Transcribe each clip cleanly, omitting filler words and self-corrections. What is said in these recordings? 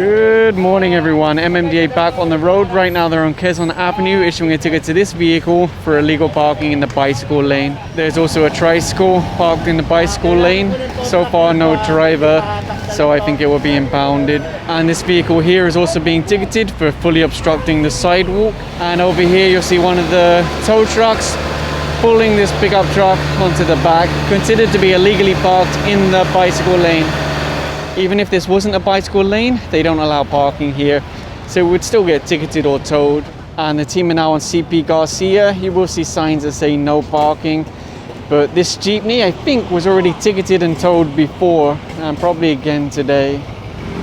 Good morning everyone, MMDA back on the road. Right now they're on Quezon Avenue issuing a ticket to this vehicle for illegal parking in the bicycle lane. There's also a tricycle parked in the bicycle lane. So far no driver, so I think it will be impounded. And this vehicle here is also being ticketed for fully obstructing the sidewalk. And over here you'll see one of the tow trucks pulling this pickup truck onto the back, considered to be illegally parked in the bicycle lane. Even if this wasn't a bicycle lane, they don't allow parking here, so it would still get ticketed or towed. And the team are now on CP Garcia. You will see signs that say no parking, but this jeepney I think was already ticketed and towed before, and probably again today.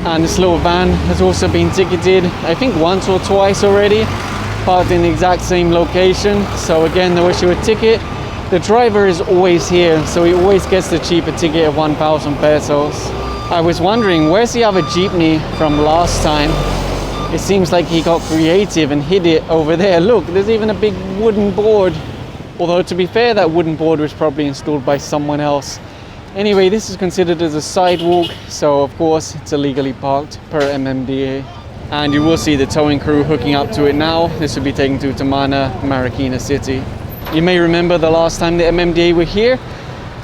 And this little van has also been ticketed, I think once or twice already, parked in the exact same location. So again, they'll issue a ticket. The driver is always here, so he always gets the cheaper ticket of 1,000 pesos. I was wondering, where's the other jeepney from last time? It seems like he got creative and hid it over there. Look, there's even a big wooden board. Although to be fair, that wooden board was probably installed by someone else. Anyway, this is considered as a sidewalk, so of course it's illegally parked per MMDA. And you will see the towing crew hooking up to it now. This will be taken to Tamana, Marikina City. You may remember the last time the MMDA were here,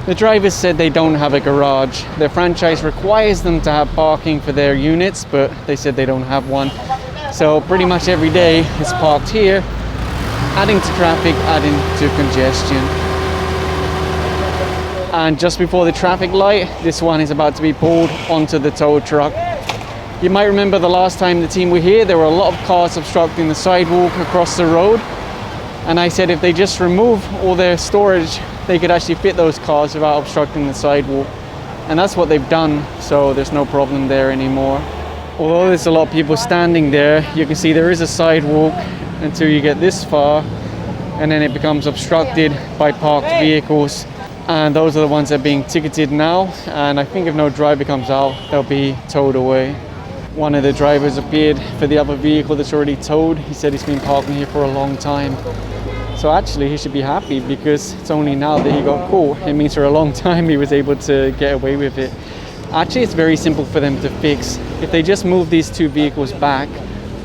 the drivers said they don't have a garage. Their franchise requires them to have parking for their units, but they said they don't have one. So pretty much every day it's parked here, adding to traffic, adding to congestion. And just before the traffic light, this one is about to be pulled onto the tow truck. You might remember the last time the team were here, there were a lot of cars obstructing the sidewalk across the road. And I said if they just remove all their storage, they could actually fit those cars without obstructing the sidewalk. And that's what they've done, so there's no problem there anymore. Although there's a lot of people standing there, you can see there is a sidewalk until you get this far, and then it becomes obstructed by parked vehicles. And those are the ones that are being ticketed now, and I think if no driver comes out, they'll be towed away. One of the drivers appeared for the other vehicle that's already towed. He said he's been parking here for a long time. So actually he should be happy, because it's only now that he got caught. It means for a long time he was able to get away with it. Actually, it's very simple for them to fix. If they just move these two vehicles back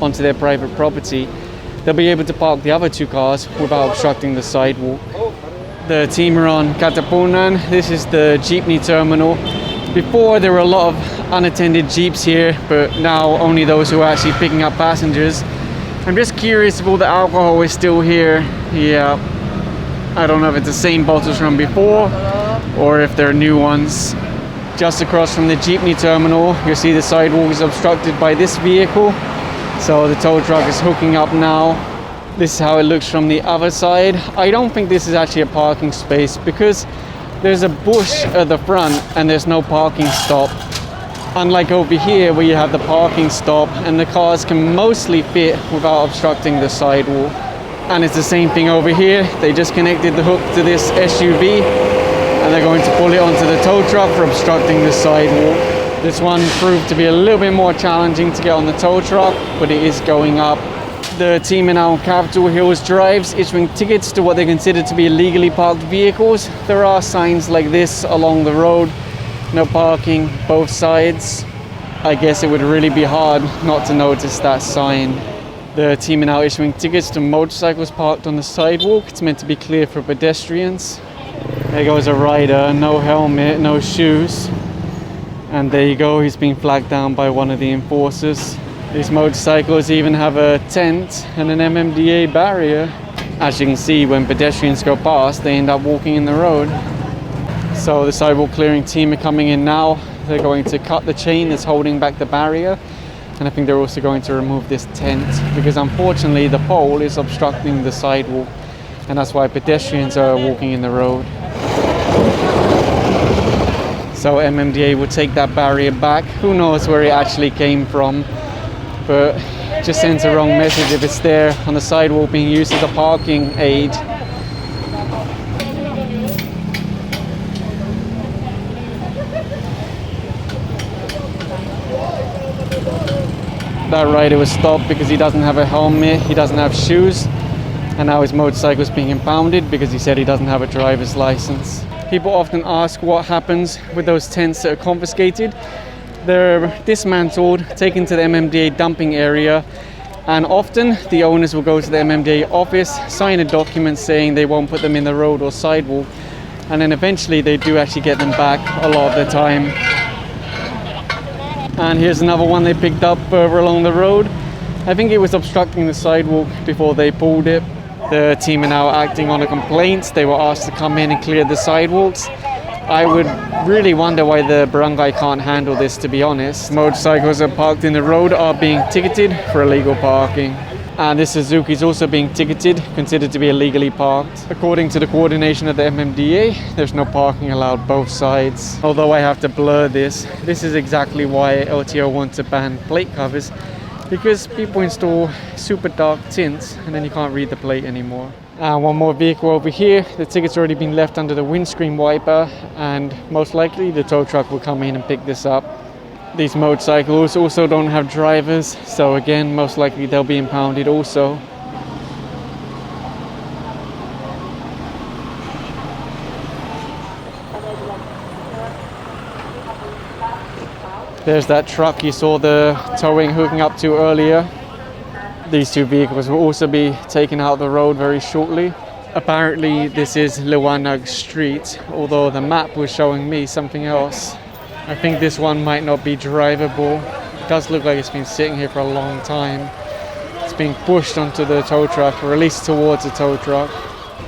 onto their private property, they'll be able to park the other two cars without obstructing the sidewalk. The team are on Katapunan. This is the jeepney terminal. Before there were a lot of unattended jeeps here, but now only those who are actually picking up passengers. I'm just curious if all the alcohol is still here. Yeah, I don't know if it's the same bottles from before or if they're new ones. Just across from the jeepney terminal, you'll see the sidewalk is obstructed by this vehicle. So the tow truck is hooking up now. This is how it looks from the other side. I don't think this is actually a parking space, because there's a bush at the front and there's no parking stop. Unlike over here where you have the parking stop and the cars can mostly fit without obstructing the sidewalk. And it's the same thing over here. They just connected the hook to this SUV and they're going to pull it onto the tow truck for obstructing the sidewalk. This one proved to be a little bit more challenging to get on the tow truck, but it is going up. The team are now on Capitol Hills Drives issuing tickets to what they consider to be illegally parked vehicles. There are signs like this along the road. No parking, both sides. I guess it would really be hard not to notice that sign. The team are now issuing tickets to motorcycles parked on the sidewalk. It's meant to be clear for pedestrians. There goes a rider, no helmet, no shoes. And there you go, he's being flagged down by one of the enforcers. These motorcycles even have a tent and an MMDA barrier. As you can see, when pedestrians go past, they end up walking in the road. So the sidewalk clearing team are coming in now. They're going to cut the chain that's holding back the barrier. And I think they're also going to remove this tent, because unfortunately the pole is obstructing the sidewalk. And that's why pedestrians are walking in the road. So MMDA will take that barrier back. Who knows where it actually came from, but it just sends a wrong message if it's there on the sidewalk being used as a parking aid. That rider was stopped because he doesn't have a helmet, he doesn't have shoes, and now his motorcycle is being impounded because he said he doesn't have a driver's license. People often ask what happens with those tents that are confiscated. They're dismantled, taken to the MMDA dumping area, and often the owners will go to the MMDA office, sign a document saying they won't put them in the road or sidewalk, and then eventually they do actually get them back a lot of the time. And here's another one they picked up further along the road. I think it was obstructing the sidewalk before they pulled it. The team are now acting on a complaint. They were asked to come in and clear the sidewalks. I would really wonder why the barangay can't handle this, to be honest. Motorcycles that are parked in the road are being ticketed for illegal parking. And this Suzuki is also being ticketed, considered to be illegally parked. According to the coordination of the MMDA, there's no parking allowed both sides. Although I have to blur this, this is exactly why LTO wants to ban plate covers, because people install super dark tints and then you can't read the plate anymore. One more vehicle over here. The ticket's already been left under the windscreen wiper, and most likely the tow truck will come in and pick this up. These motorcycles also don't have drivers, so again, most likely they'll be impounded also. There's that truck you saw the towing hooking up to earlier. These two vehicles will also be taken out of the road very shortly. Apparently this is Liwanag Street, although the map was showing me something else. I think this one might not be drivable. It does look like it's been sitting here for a long time. It's being pushed onto the tow truck, or at least towards the tow truck.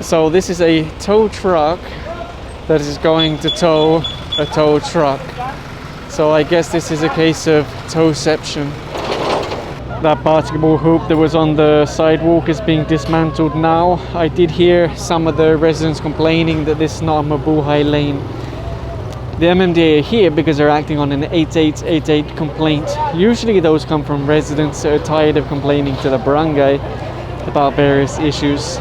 So this is a tow truck that is going to tow a tow truck. So I guess this is a case of towception. That basketball hoop that was on the sidewalk is being dismantled now. I did hear some of the residents complaining that this is not a Mabuhay lane. The MMDA are here because they're acting on an 8888 complaint. Usually those come from residents that are tired of complaining to the barangay about various issues.